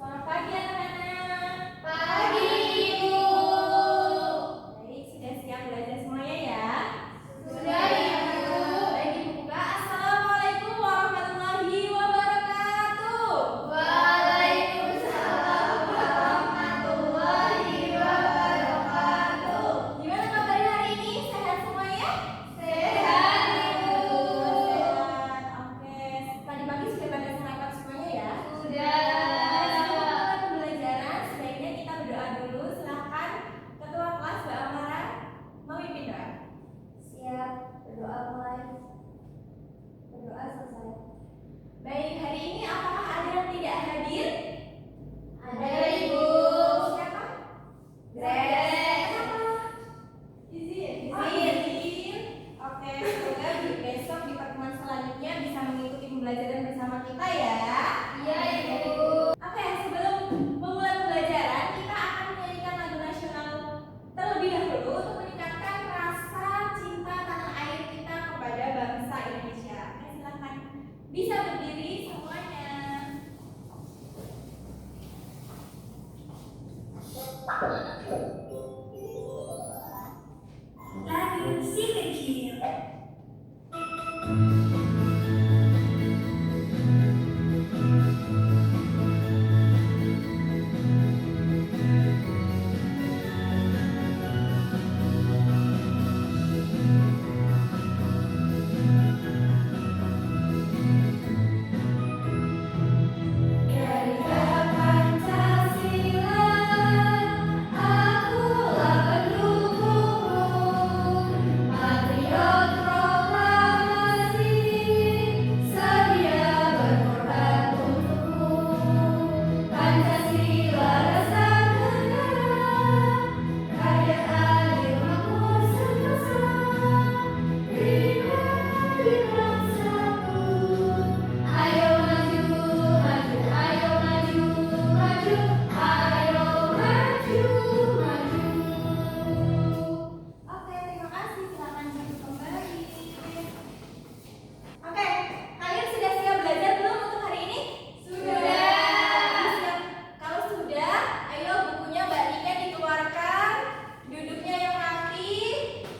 Selamat pagi anak-anak. Pagi, Ibu. Baik, sudah siap belajar semuanya ya? Sudah, Ibu. Baik, dibuka. Assalamualaikum warahmatullahi wabarakatuh. Waalaikumsalam warahmatullahi wabarakatuh. Gimana kabarnya hari ini? Sehat semuanya? Sehat, Ibu. Sehat. Oke. Tadi pagi sudah pada sarapan semuanya ya? Sudah. Sebelum pembelajaran, sebaiknya kita berdoa dulu. Silakan Ketua kelas Mbak Amara memimpin doa. Siap. Berdoa mulai. Berdoa selesai. Baik, hari ini apakah ada yang tidak hadir? Ada, Ibu. Siapa? Greg. Kenapa? Izin. Oh, izin. Oke, semoga besok di pertemuan selanjutnya bisa mengikuti pembelajaran bersama kita ya. Iya, Ibu. Oke, sebelum memulai pembelajaran, kita akan menyanyikan lagu nasional terlebih dahulu untuk meningkatkan rasa cinta tanah air kita kepada bangsa Indonesia. Oke, silakan bisa berdiri semuanya. Lagu si kecil. Gairah Pancasila, akulah pendukung, patriot proklamasi, sedia berkorban untukmu. Pancasila dasar negara, rakyat adil makmur sentosa, beriman satu. Ayo maju, maju, ayo maju, maju, ayo maju, maju. Oke, terima kasih. Silakan duduk kembali. Oke, kalian sudah siap belajar belum untuk hari ini? Sudah. Siap. Kalau sudah, ayo bukunya Mbak Rika dikeluarkan, duduknya yang rapi,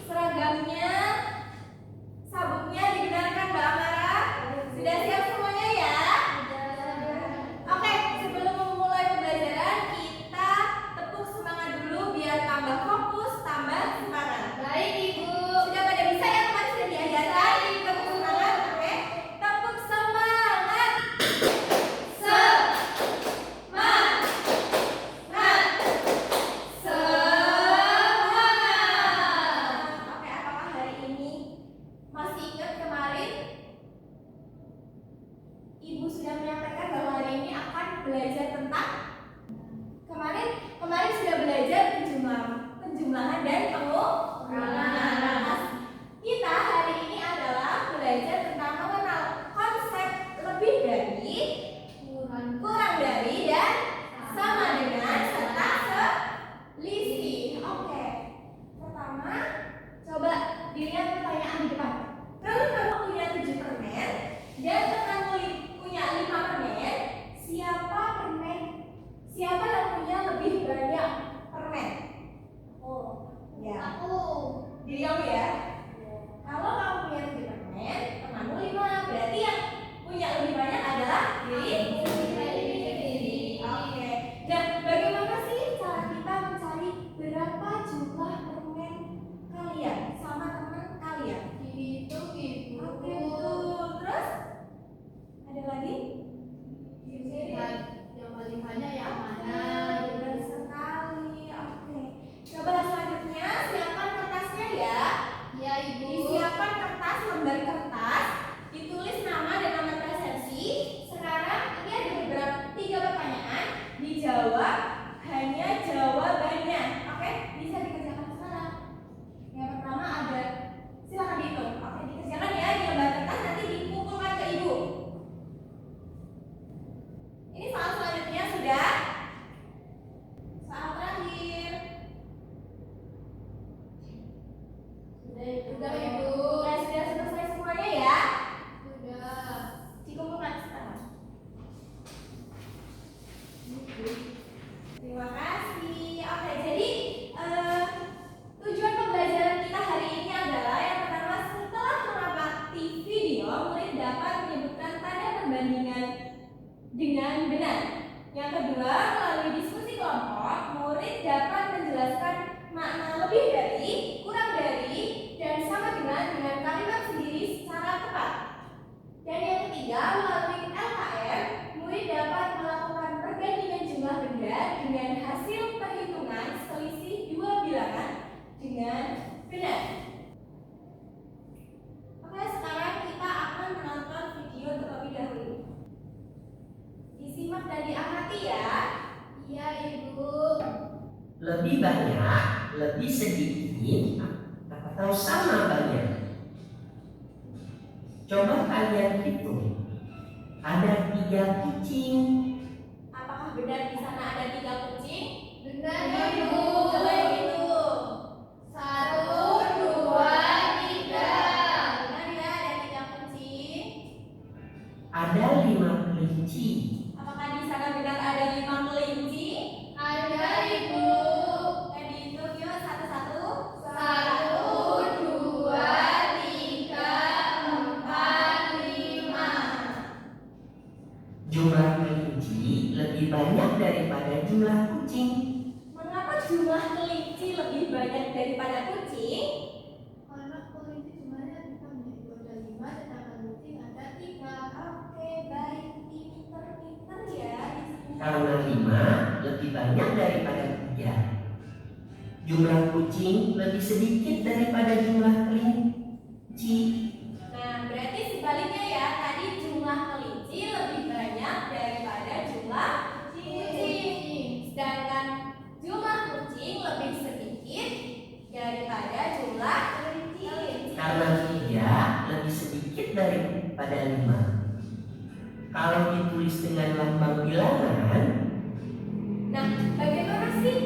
seragamnya, sabuknya dibenarkan Mbak Amara. Sudah siap semuanya ya? Oke, sebelum memulai pembelajaran, kita tepuk semangat dulu biar tambah fokus, tambah semangat. Baik, Ibu. Sudah pada bisa ya, kemarin sudah diajarkan tepuk semangat, oke? Tepuk semangat. Oke, apakah hari ini masih ingat kemarin Ibu sudah menyampaikan bahwa hari ini akan belajar tentang kemarin sudah belajar penjumlahan dan pengurangan. Kita hari ini adalah belajar tentang mengenal konsep lebih dari, kurang dari, dan sama dengan serta selisih. Oke. Pertama, coba dilihat pertanyaan di depan. Kalau kamu punya 7 permen dan temanmu punya 5 permen, siapa yang punya lebih banyak permen? Ya. Aku. Diri kamu ya. Kalau kamu punya 7 permen, temanmu 5, berarti yang punya lebih banyak adalah diri sendiri. Oke. Dan bagaimana sih cara kita mencari berapa jumlah permen kalian sama teman kalian? Dihitung, Ibu. Oke, betul. Terus ada lagi? Lihat yang paling banyak yang mana? Benar sekali. Oke. Coba selanjutnya siapkan kertasnya ya. Ya, Ibu. Disiapkan kertas, lembar kertas, ditulis nama dan nomor presensi. Sekarang ini ada beberapa 3 pertanyaan, dijawab hanya jawabannya. Oke, bisa dikerjakan sekarang. Yang pertama ada, silakan dihitung. Oke, dikerjakan ya di lembar kertas, nanti dikumpulkan ke ibu. Ini soal selanjutnya sudah. Soal terakhir. Sudah, Ibu. Sudah selesai semuanya ya. Sudah. Dikumpulkan sekarang. dengan benar. Yang kedua, melalui diskusi kelompok, murid dapat menjelaskan makna lebih dari, kurang dari, dan sama dengan kalimat sendiri secara tepat. Dan yang ketiga, melalui LKM, murid dapat melakukan perbandingan jumlah benda dengan hasil perhitungan selisih dua bilangan dengan benar. Oke, sekarang kita akan menonton video terlebih dahulu. Disimak dan diamati ya. Iya, Ibu. Lebih banyak, lebih sedikit, atau sama banyak? Coba kalian hitung. Ada 3 kucing. Apakah benar di sana ada 3 kucing? Benar, Ibu. Ibu. Coba yang itu. 1, 2, 3. Benar ya, ada 3 kucing. Ada 5 kelinci. Apakah di sana benar ada 5 kelinci? Ada, Ibu. Dan dihitung yuk satu-satu. 1, 2, 3, 4, 5. Jumlah kelinci lebih banyak daripada jumlah kucing. Mengapa jumlah kelinci lebih banyak daripada kucing? Karena kelinci jumlahnya bisa menjadi ada 5, sedangkan kucing ada 3. Oke, baik. Pinter-pinter ya di sini. Karena 5 lebih banyak daripada 3. Jumlah kucing lebih sedikit daripada jumlah kelinci. Nah, berarti sebaliknya ya, tadi jumlah kelinci lebih banyak daripada jumlah kucing. Sedangkan jumlah kucing lebih sedikit daripada jumlah kelinci. Karena 3 lebih sedikit daripada 5. Kalau ditulis dengan lambang bilangan, Nah, bagaimana sih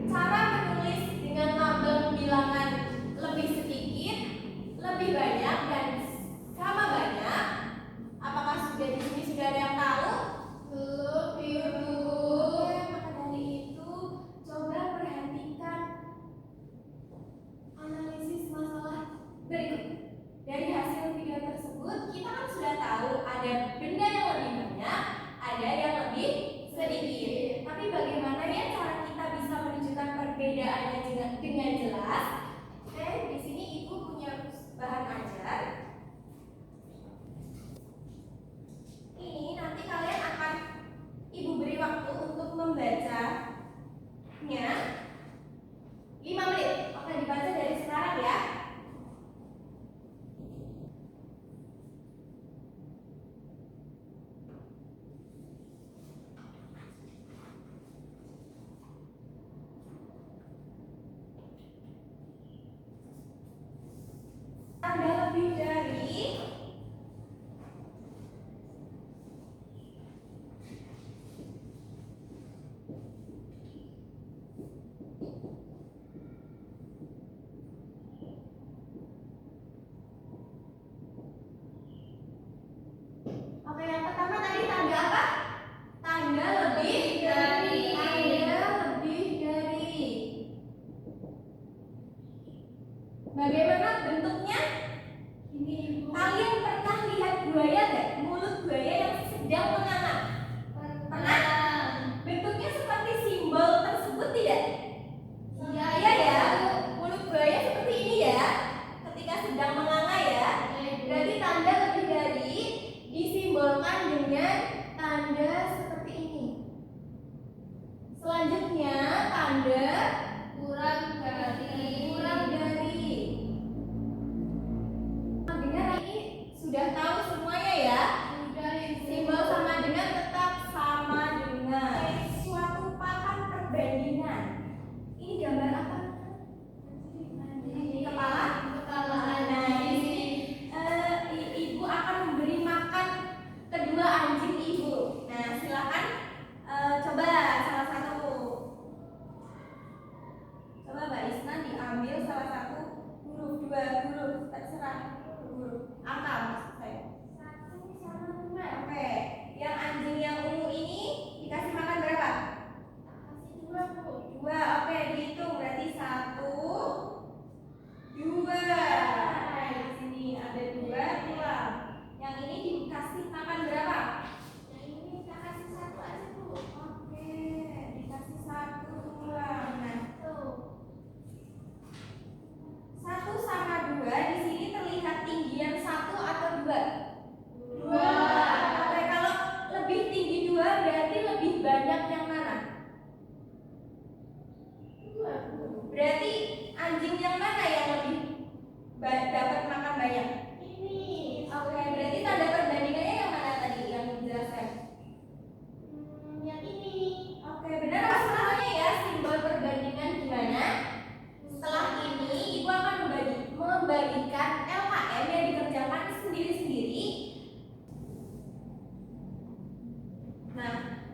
cara menulis dengan lambang bilangan lebih sedikit, lebih banyak, dan sama banyak? Apakah di sini sudah ada yang tahu? Belum, Ibu. Oke, maka dari itu coba perhatikan analisis masalah berikut. Dari hasil video tersebut, kita kan sudah tahu ada benda yang lebih banyak, ada yang lebih sedikit. Tapi bagaimana ya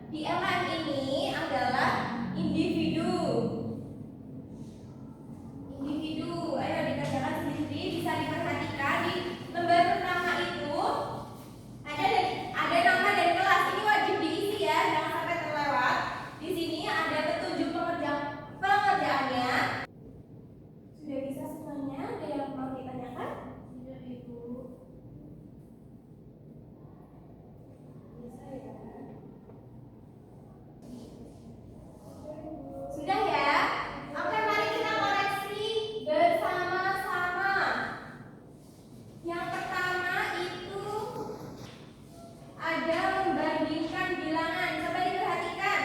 di LKM ini adalah individu. Ayo dikerjakan sendiri, bisa diperhatikan di lembar pertama itu ada nama dan kelas. Ini wajib diisi ya, jangan sampai terlewat. Di sini ada petunjuk pengerjaannya. Sudah bisa semuanya? Ada yang mau ditanyakan? Sudah Ibu. Bisa ya. Sudah ya? Oke, mari kita koreksi bersama-sama. Yang pertama itu ada membandingkan bilangan. Coba diperhatikan.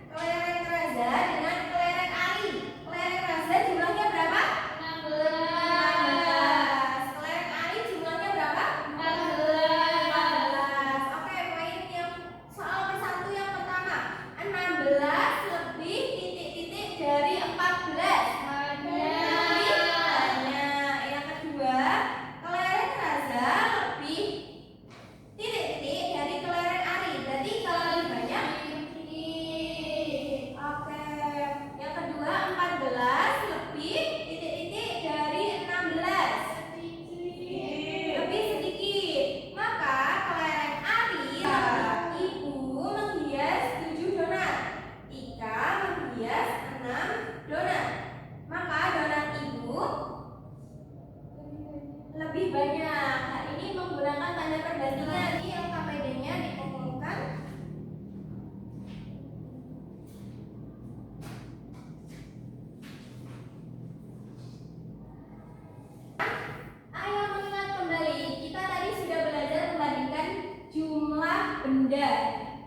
Kelereng Raza dengan kelereng Ali. Kelereng Raza jumlahnya berapa? 16. Kelereng Ali jumlahnya berapa? 14. Oke, main yang soal P1 yang pertama. 16 lebih titik-titik dari 14. Lebih banyak. Yang kedua, kelereng Raza lebih titik-titik dari kelereng Ari. Berarti kalau lebih banyak oke. Yang kedua, 14 lebih titik-titik dari 16. Lebih sedikit. Maka kelereng Ari, Ibu menghias 7 donat. Ika menghias 6 donat. Maka donat Ibu lebih banyak. Hal ini menggunakan tanda perbandingan. Ini LKPD-nya dikumpulkan. Ayo mengingat kembali, kita tadi sudah belajar membandingkan jumlah benda.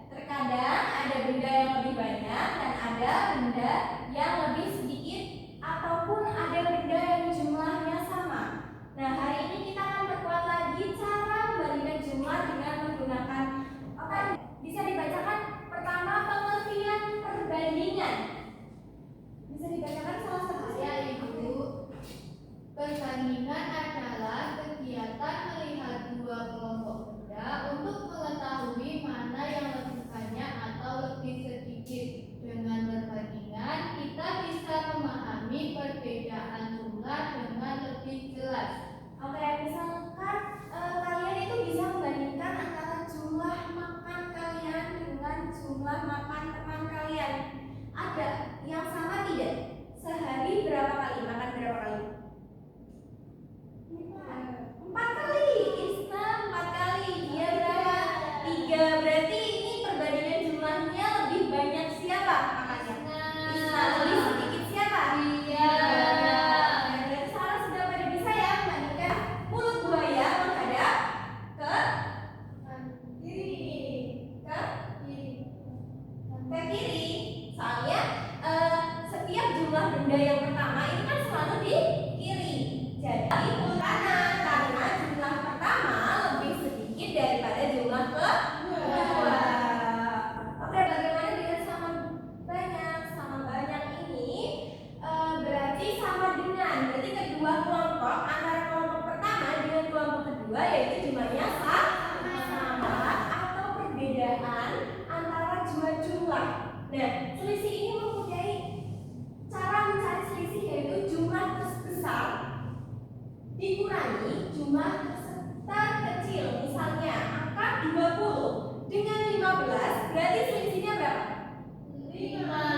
Terkadang ada benda yang lebih banyak dan ada benda yang lebih sedikit, ataupun ada benda yang jumlahnya sama. Nah, hari ini kita akan perkuat lagi cara membandingkan jumlah dengan menggunakan apa? Bisa dibacakan pertama pengertian perbandingan. Bisa dibacakan salah satu Ya Ibu. Perbandingan adalah kegiatan melihat dua kelompok benda untuk mengetahui mana yang lebih banyak atau lebih sedikit. Dengan perbandingan, kita bisa memahami perbedaan jumlah dengan lebih jelas. Oke, misalkan kalian itu bisa membandingkan antara jumlah makan kalian dengan jumlah makan teman kalian. Ada yang sama tidak? Sehari berapa kali makan berapa kali? 4 kali. Isna 4 kali. Dia berapa? 3. Berarti ini perbandingan jumlahnya lebih banyak siapa makannya? Isna. Lebih sedikit siapa? Berarti salah sudah pada bisa ya membandingkan mulut buaya menghadap ke kiri. Soalnya setiap jumlah benda yang pertama itu kan selalu di kiri. Jadi kanan karena jumlah pertama lebih sedikit daripada jumlah kedua. Oke, bagaimana dengan sama banyak? Sama banyak ini berarti sama dengan. Berarti kedua kelompok antara kelompok pertama dengan kelompok kedua yaitu jumlahnya sama atau perbedaan antara dua jumlah. Nah, selisih ini mempunyai cara mencari selisih yaitu jumlah terbesar dikurangi jumlah terkecil. Misalnya angka 20 dengan 15 berarti selisihnya berapa? 5.